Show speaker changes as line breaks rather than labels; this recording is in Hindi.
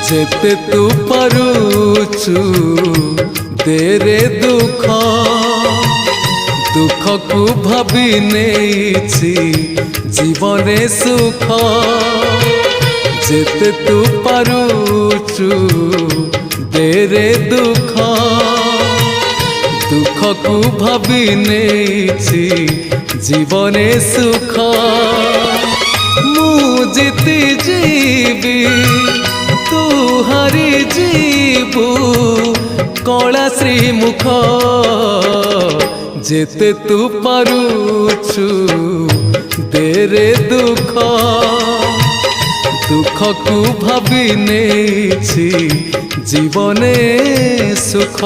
जेते तू पारुचु देरे दुख दुख को भाभी नेछि जीवने सुख जेते तू पारुचु देरे दुख दुख को भाभी नेछि जीवने सुख मु जीती जीवी तू हारी जीवु कला श्रीमुख जेते तू पारुचु देरे दुख दुख को भाभी नेछि जीवने सुख।